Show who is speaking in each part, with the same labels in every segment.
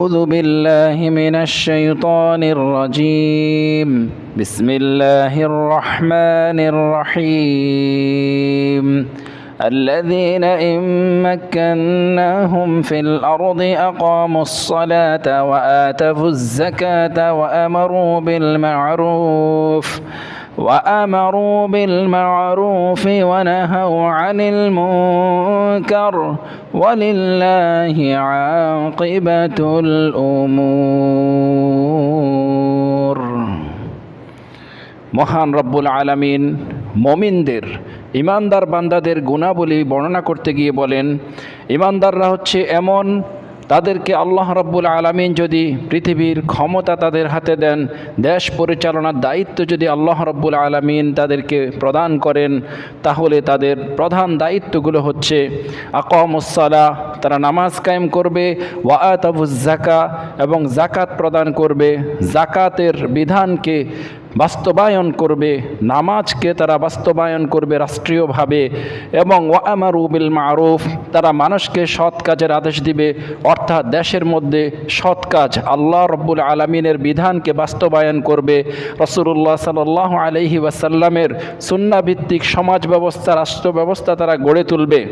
Speaker 1: أعوذ بالله من الشيطان الرجيم بسم الله الرحمن الرحيم الذين إن مكناهم في الأرض أقاموا الصلاة وآتوا الزكاة وأمروا بالمعروف ونهوا عن المنكر ولله عاقبة الأمور। মহান রব্বুল আলামিন মুমিনদের ইমানদার বান্দাদের গুণাবলী বর্ণনা করতে গিয়ে বলেন, ইমানদাররা হচ্ছে এমন, তাদেরকে আল্লাহ রব্বুল আলামিন যদি পৃথিবীর ক্ষমতা তাদের হাতে দেন, দেশ পরিচালনার দায়িত্ব যদি আল্লাহ রব্বুল আলামিন তাদেরকে প্রদান করেন, তাহলে তাদের প্রধান দায়িত্বগুলো হচ্ছে আকামুস সালাহ, তারা নামাজ কায়েম করবে, ওয়া আতাবুজ যাকা, এবং জাকাত প্রদান করবে, জাকাতের বিধানকে বাস্তবায়ন করবে, নামাজকে তারা বাস্তবায়ন করবে রাষ্ট্রীয়ভাবে, এবং ওয়া আমারু বিল মারুফ, তারা মানুষকে সৎ কাজের আদেশ দিবে, অর্থাৎ দেশের মধ্যে সৎ কাজ আল্লাহ রব্বুল আলামিনের বিধানকে বাস্তবায়ন করবে, রাসূলুল্লাহ সাল্লাল্লাহু আলাইহি ওয়াসাল্লামের সুন্নাহ ভিত্তিক সমাজ ব্যবস্থা, রাষ্ট্র ব্যবস্থা তারা গড়ে তুলবে।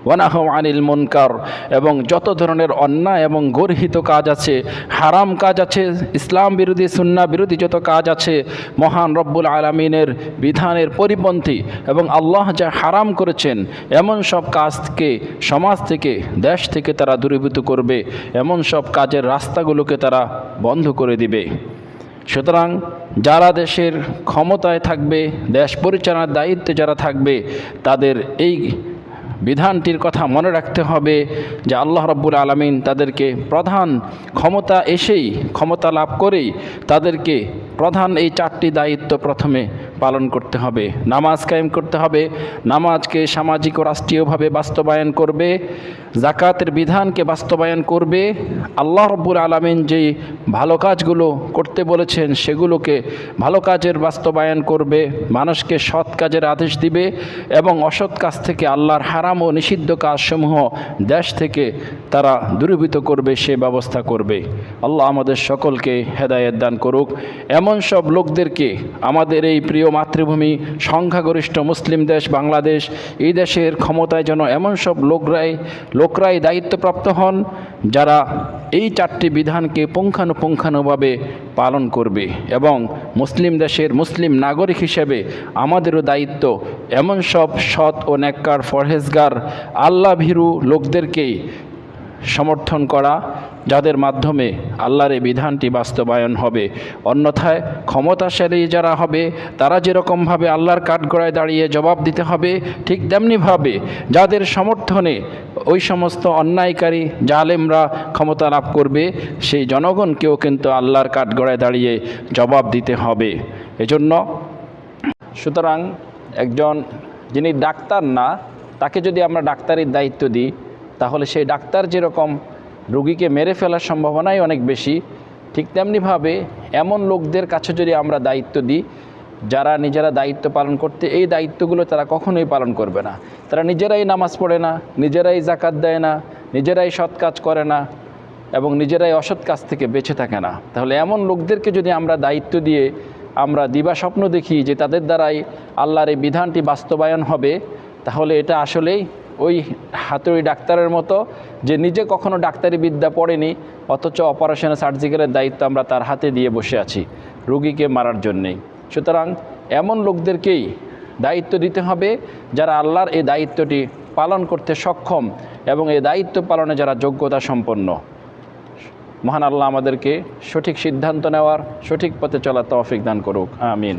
Speaker 1: ওয়ানাহু আনিল মুনকার, এবং যত ধরনের অন্যায় এবং গর্হিত কাজ আছে, হারাম কাজ আছে, ইসলাম বিরোধী সুন্নাহ বিরোধী যত কাজ আছে, মহান রব্বুল আলামিনের বিধানের পরিপন্থী এবং আল্লাহ যা হারাম করেছেন এমন সব কাজকে সমাজ থেকে, দেশ থেকে তারা দূরীভূত করবে, এমন সব কাজের রাস্তাগুলোকে তারা বন্ধ করে দিবে। সুতরাং যারা দেশের ক্ষমতায় থাকবে, দেশ পরিচালনার দায়িত্বে যারা থাকবে, তাদের এই বিধানটির কথা মনে রাখতে হবে যে আল্লাহ রব্বুল আলামিন তাদেরকে প্রধান ক্ষমতা লাভ করেই তাদেরকে প্রধান এই চারটি দায়িত্ব প্রথমে পালন করতে হবে। নামাজ কায়েম করতে হবে, নামাজকে সামাজিক ও রাষ্ট্রীয়ভাবে বাস্তবায়ন করবে, জাকাতের বিধানকে বাস্তবায়ন করবে, আল্লাহ রব্বুল আলামিন যেই ভালো কাজগুলো করতে বলেছেন সেগুলোকে ভালো কাজের বাস্তবায়ন করবে, মানুষকে সৎ কাজের আদেশ দিবে, এবং অসৎ কাজ থেকে আল্লাহর হারাম ও নিষিদ্ধ কাজসমূহ দেশ থেকে তারা দূরীভূত করবে, সে ব্যবস্থা করবে। আল্লাহ আমাদের সকলকে হেদায়েত দান করুক। এমন সব লোকদেরকে, আমাদের এই প্রিয় মাতৃভূমি সংখ্যাগরিষ্ঠ মুসলিম দেশ বাংলাদেশ, এই দেশের ক্ষমতায় যেন এমন সব লোকরাই দায়িত্বপ্রাপ্ত হন যারা এই চারটি বিধানকে পুঙ্খানুপুঙ্খানুভাবে পালন করবে, এবং মুসলিম দেশের মুসলিম নাগরিক হিসেবে আমাদেরও দায়িত্ব এমন সব সৎ ও নেককার পরহেজগার আল্লাহ ভীরু লোকদেরকেই সমর্থন করা যাদের মাধ্যমে আল্লাহর এই বিধানটি বাস্তবায়ন হবে। অন্যথায় ক্ষমতাশালী যারা হবে তারা যেরকমভাবে আল্লাহর কাঠগড়ায় দাঁড়িয়ে জবাব দিতে হবে, ঠিক তেমনিভাবে যাদের সমর্থনে ওই সমস্ত অন্যায়কারী জালেমরা ক্ষমতা লাভ করবে, সেই জনগণকেও কিন্তু আল্লাহর কাঠগড়ায় দাঁড়িয়ে জবাব দিতে হবে। এজন্য সুতরাং একজন যিনি ডাক্তার না, তাকে যদি আমরা ডাক্তারির দায়িত্ব দিই, তাহলে সেই ডাক্তার যেরকম রোগীকে মেরে ফেলার সম্ভাবনাই অনেক বেশি, ঠিক তেমনিভাবে এমন লোকদের কাছে যদি আমরা দায়িত্ব দিই যারা নিজেরা দায়িত্ব পালন করতে, এই দায়িত্বগুলো তারা কখনোই পালন করবে না। তারা নিজেরাই নামাজ পড়ে না, নিজেরাই জাকাত দেয় না, নিজেরাই সৎ কাজ করে না, এবং নিজেরাই অসৎ কাজ থেকে বেঁচে থাকে না। তাহলে এমন লোকদেরকে যদি আমরা দায়িত্ব দিয়ে আমরা দিবা স্বপ্ন দেখি যে তাদের দ্বারাই আল্লাহর এই বিধানটি বাস্তবায়ন হবে, তাহলে এটা আসলেই ওই হাতুড়ি ডাক্তারের মতো, যে নিজে কখনো ডাক্তারি বিদ্যা পড়েনি, অথচ অপারেশন সার্জিক্যালের দায়িত্ব আমরা তার হাতে দিয়ে বসে আছি রোগীকে মারার জন্যেই। সুতরাং এমন লোকদেরকেই দায়িত্ব দিতে হবে যারা আল্লাহর এই দায়িত্বটি পালন করতে সক্ষম এবং এই দায়িত্ব পালনে যারা যোগ্যতা সম্পন্ন। মহান আল্লাহ আমাদেরকে সঠিক সিদ্ধান্ত নেওয়ার, সঠিক পথে চলার তৌফিক দান করুক, আমিন।